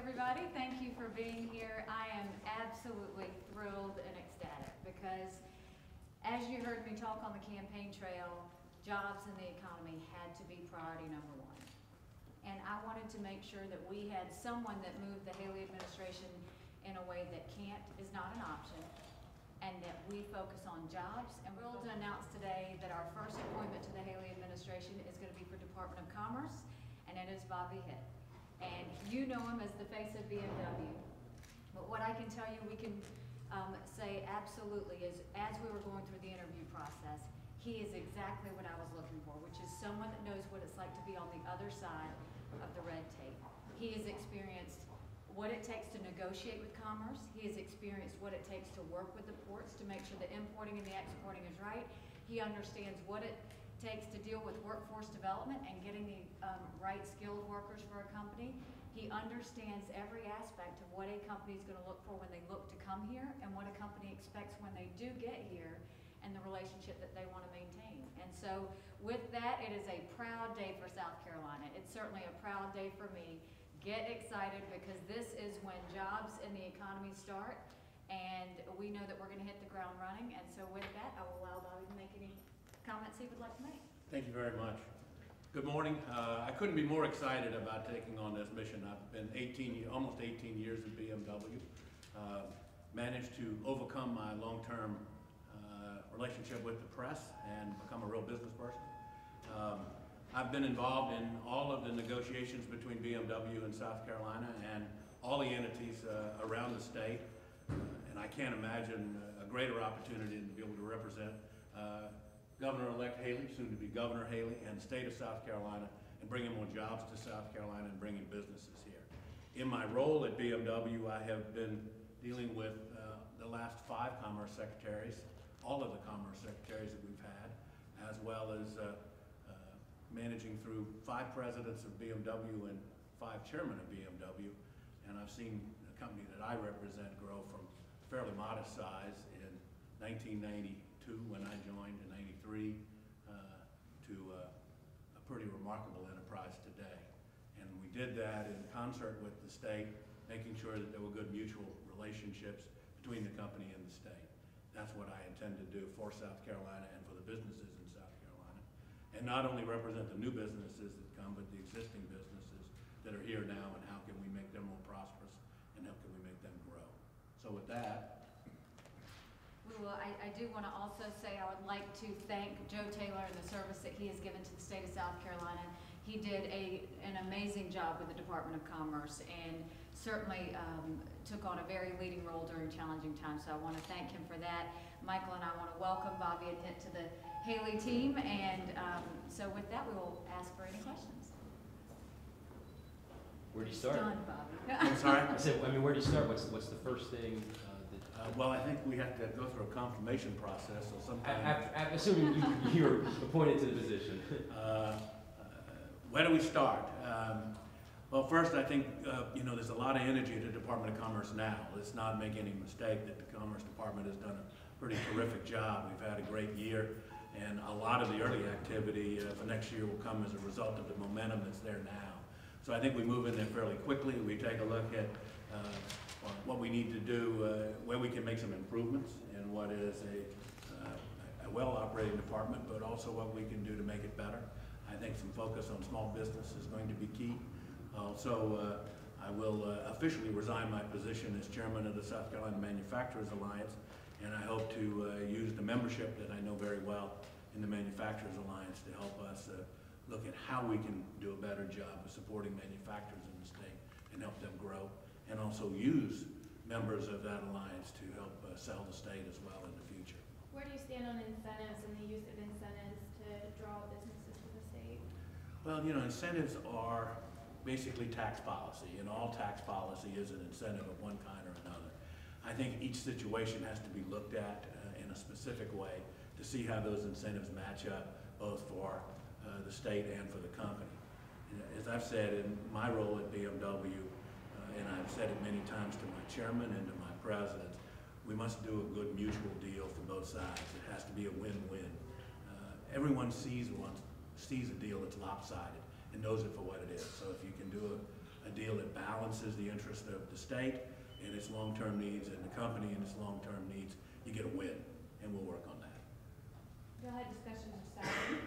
everybody. Thank you for being here. I am absolutely thrilled and ecstatic because as you heard me talk on the campaign trail, jobs in the economy had to be priority number one. And I wanted to make sure that we had someone that moved the Haley administration in a way that can't is not an option, and that we focus on jobs. And we're thrilled to announce today that our first appointment to the Haley administration is going to be for Department of Commerce, and it is Bobby Hitt. And you know him as the face of BMW. But what I can tell you, we can say absolutely is, as we were going through the interview process, he is exactly what I was looking for, which is someone that knows what it's like to be on the other side of the red tape. He has experienced what it takes to negotiate with commerce. He has experienced what it takes to work with the ports to make sure the importing and the exporting is right. He understands what it takes to deal with workforce development and getting the right skilled workers for a company. He understands every aspect of what a company is going to look for when they look to come here and what a company expects when they do get here and the relationship that they want to maintain. And so with that, it is a proud day for South Carolina. It's certainly a proud day for me. Get excited because this is when jobs in the economy start, and we know that we're going to hit the ground running. And so with that, I will allow Bobby to make any comments he would like to make. Thank you very much. Good morning. I couldn't be more excited about taking on this mission. I've been almost 18 years at BMW. Managed to overcome my long-term relationship with the press and become a real business person. I've been involved in all of the negotiations between BMW and South Carolina and all the entities around the state. And I can't imagine a greater opportunity than to be able to represent Governor-elect Haley, soon to be Governor Haley, and the state of South Carolina, and bringing more jobs to South Carolina and bringing businesses here. In my role at BMW, I have been dealing with the last 5 commerce secretaries, all of the commerce secretaries that we've had, as well as managing through 5 presidents of BMW and 5 chairmen of BMW. And I've seen the company that I represent grow from fairly modest size in 1992 when I joined, in 93, to a pretty remarkable enterprise today. And we did that in concert with the state, making sure that there were good mutual relationships between the company and the state. That's what I intend to do for South Carolina and for the businesses in South Carolina. And not only represent the new businesses that come, but the existing businesses that are here now, and how can we make them more prosperous and how can we make them grow. So with that, Well, I do want to also say I would like to thank Joe Taylor and the service that he has given to the state of South Carolina. He did an amazing job with the Department of Commerce and certainly took on a very leading role during challenging times. So I want to thank him for that. Michael and I want to welcome Bobby and Hitt to the Haley team. And so with that, we will ask for any questions. Where do you start? Done, Bobby. I'm sorry? I said, I mean, where do you start? What's the first thing? Well, I think we have to go through a confirmation process, so sometime. Assuming you're appointed to the position. Where do we start? Well, first, I think there's a lot of energy at the Department of Commerce now. Let's not make any mistake that the Commerce Department has done a pretty terrific job. We've had a great year, and a lot of the early activity for next year will come as a result of the momentum that's there now. So I think we move in there fairly quickly. We take a look at what we need to do, where we can make some improvements in what is a well-operating department, but also what we can do to make it better. I think some focus on small business is going to be key. Also, I will officially resign my position as chairman of the South Carolina Manufacturers Alliance, and I hope to use the membership that I know very well in the Manufacturers Alliance to help us look at how we can do a better job of supporting manufacturers in the state and help them grow, and also use members of that alliance to help sell the state as well in the future. Where do you stand on incentives and the use of incentives to draw businesses to the state? Well, incentives are basically tax policy, and all tax policy is an incentive of one kind or another. I think each situation has to be looked at in a specific way to see how those incentives match up, both for the state and for the company. As I've said in my role at BMW, and I've said it many times to my chairman and to my presidents, we must do a good mutual deal for both sides. It has to be a win-win. Everyone sees a deal that's lopsided and knows it for what it is. So if you can do a a deal that balances the interest of the state and its long-term needs and the company and its long-term needs. You get a win, and we'll work on that. Y'all had discussions of salary?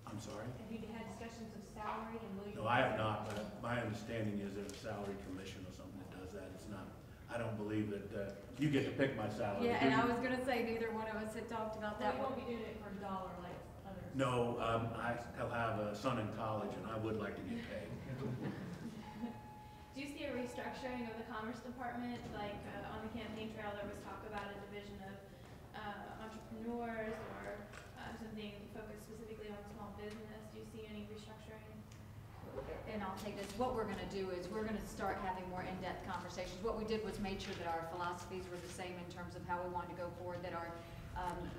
I'm sorry? Have you had discussions of salary and will you? No, I have not, but my understanding is there's a salary commission or something that does that. It's not, I don't believe that, you get to pick my salary. Yeah, do and I you? was gonna say neither one of us had talked about Well, that you one. won't be doing it for a dollar like others. No, I still have a son in college, and I would like to get paid. Do you see a restructuring of the Commerce Department? Like, on the campaign trail, there was talk about a division of entrepreneurs or something focused specifically on small business. Do you see any restructuring? And I'll take this, what we're gonna do is we're gonna start having more in-depth conversations. What we did was made sure that our philosophies were the same in terms of how we wanted to go forward, that our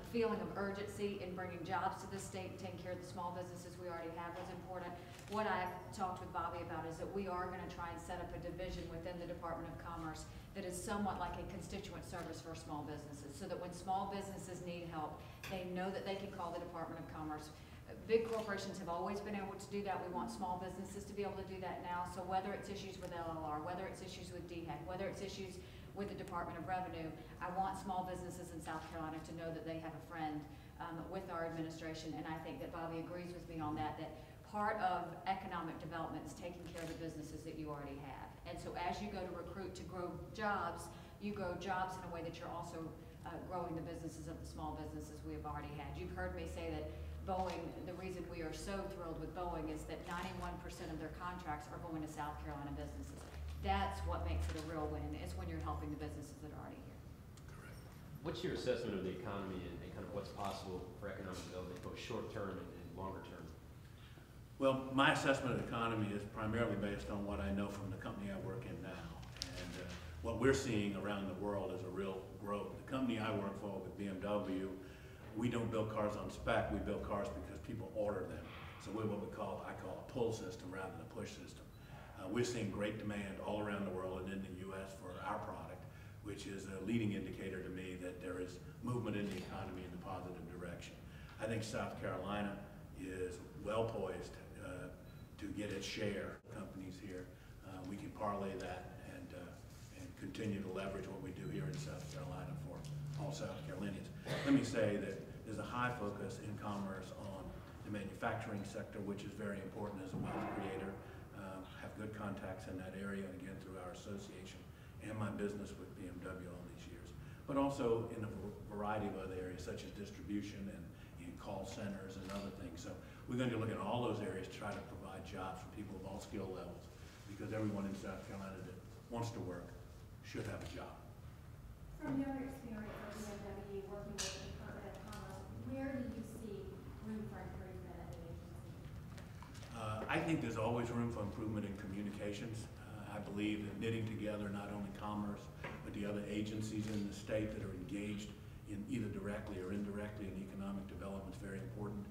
feeling of urgency in bringing jobs to the state, taking care of the small businesses we already have was important. What I've talked with Bobby about is that we are gonna try and set up a division within the Department of Commerce that is somewhat like a constituent service for small businesses, so that when small businesses need help, they know that they can call the Department of Commerce. Big corporations have always been able to do that. We want small businesses to be able to do that now. So whether it's issues with LLR, whether it's issues with DHEC, whether it's issues with the Department of Revenue, I want small businesses in South Carolina to know that they have a friend with our administration. And I think that Bobby agrees with me on that, that part of economic development is taking care of the businesses that you already have. And so as you go to recruit to grow jobs, you grow jobs in a way that you're also growing the businesses of the small businesses we have already had. You've heard me say that Boeing, the reason we are so thrilled with Boeing is that 91% of their contracts are going to South Carolina businesses. That's what makes it a real win, is when you're helping the businesses that are already here. Correct. What's your assessment of the economy and kind of what's possible for economic development, both short-term and longer term? Well, my assessment of the economy is primarily based on what I know from the company I work in now. And what we're seeing around the world is a real growth. The company I work for with BMW, we don't build cars on spec, we build cars because people order them. So we're what I call a pull system rather than a push system. We're seeing great demand all around the world and in the U.S. for our product, which is a leading indicator to me that there is movement in the economy in the positive direction. I think South Carolina is well poised to get its share of companies here. We can parlay that and continue to leverage what we do here in South Carolina for all South Carolinians. Let me say that there's a high focus in commerce on the manufacturing sector, which is very important as a wealth creator. Have good contacts in that area, again, through our association and my business with BMW all these years. But also in a variety of other areas, such as distribution and in call centers and other things. So we're going to look at all those areas to try to provide jobs for people of all skill levels, because everyone in South Carolina that wants to work should have a job. From your experience at BMW working with the Department of Commerce, where do you see room for improvement at the agency? I think there's always room for improvement in communications. I believe that knitting together not only commerce, but the other agencies in the state that are engaged in either directly or indirectly in economic development is very important.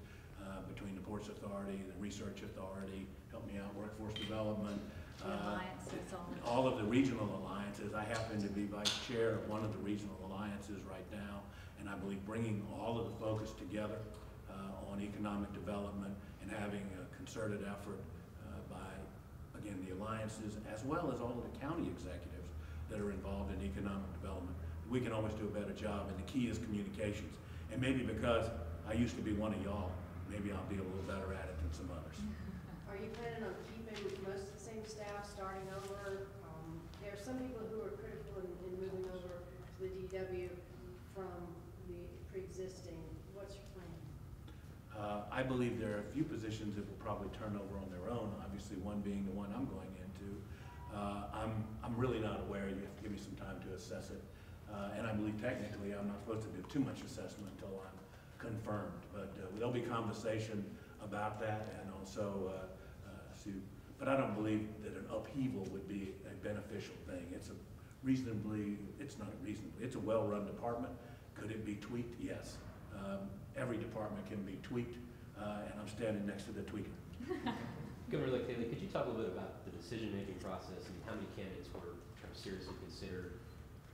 Between the Ports Authority, the Research Authority, help me out, Workforce Development. The alliances, all of the regional alliances. I happen to be vice chair of one of the regional alliances right now, and I believe bringing all of the focus together on economic development and having a concerted effort by, again, the alliances, as well as all of the county executives that are involved in economic development, we can always do a better job, and the key is communications. And maybe because I used to be one of y'all, maybe I'll be a little better at it than some others. Are you planning on keeping most of the same staff, starting over? There are some people who are critical in moving over to the DW from the pre-existing. What's your plan? I believe there are a few positions that will probably turn over on their own, obviously one being the one I'm going into. I'm really not aware. You have to give me some time to assess it. And I believe technically I'm not supposed to do too much assessment until I'm confirmed. But there'll be conversation about that, and also but I don't believe that an upheaval would be a beneficial thing. It's a well-run department. Could it be tweaked? Yes. Every department can be tweaked, and I'm standing next to the tweaker. Governor Haley, could you talk a little bit about the decision-making process? I mean, how many candidates were kind of seriously considered?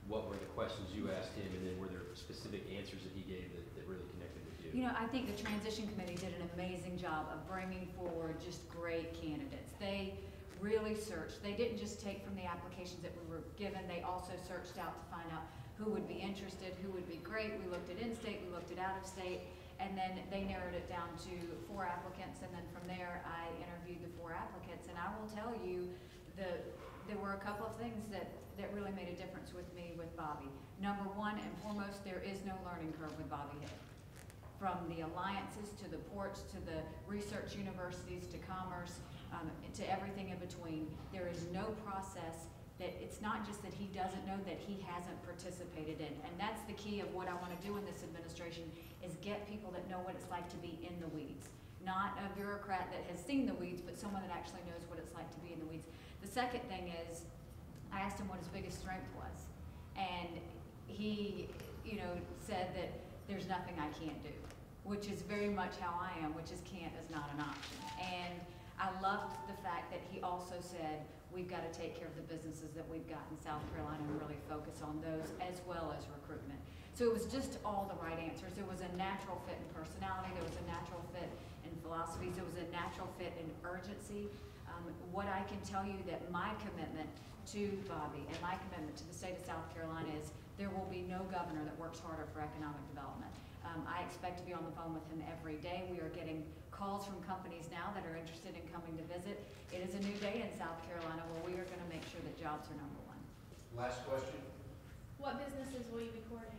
What were the questions you asked him, and then were there specific answers that he gave that really connected with you? You know, I think the transition committee did an amazing job of bringing forward just great candidates. They really searched. They didn't just take from the applications that we were given, they also searched out to find out who would be interested, who would be great. We looked at in-state, we looked at out-of-state, and then they narrowed it down to 4 applicants, and then from there, I interviewed the 4 applicants, and I will tell you, there were a couple of things that really made a difference with me with Bobby. Number one and foremost, there is no learning curve with Bobby Head. From the alliances, to the ports, to the research universities, to commerce, to everything in between, there is no process that it's not just that he doesn't know, that he hasn't participated in. And that's the key of what I want to do in this administration, is get people that know what it's like to be in the weeds. Not a bureaucrat that has seen the weeds, but someone that actually knows what it's like to be in the weeds. The second thing is, I asked him what his biggest strength was. And he, said that there's nothing I can't do, which is very much how I am, which is can't is not an option. And I loved the fact that he also said, we've got to take care of the businesses that we've got in South Carolina and really focus on those as well as recruitment. So it was just all the right answers. There was a natural fit in personality. There was a natural fit in philosophies. There was a natural fit in urgency. What I can tell you that my commitment to Bobby and my commitment to the state of South Carolina is there will be no governor that works harder for economic development. I expect to be on the phone with him every day. We are getting calls from companies now that are interested in coming to visit. It is a new day in South Carolina where we are going to make sure that jobs are number one. Last question. What businesses will you be courting?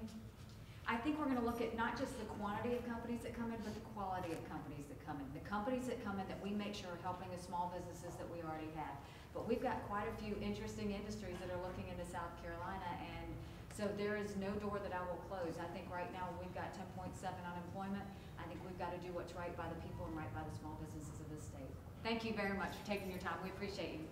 I think we're going to look at not just the quantity of companies that come in, but the quality of companies that come in. The companies that come in that we make sure are helping the small businesses that we already have. But we've got quite a few interesting industries that are looking into South Carolina, and so there is no door that I will close. I think right now we've got 10.7 unemployment. I think we've got to do what's right by the people and right by the small businesses of this state. Thank you very much for taking your time. We appreciate you.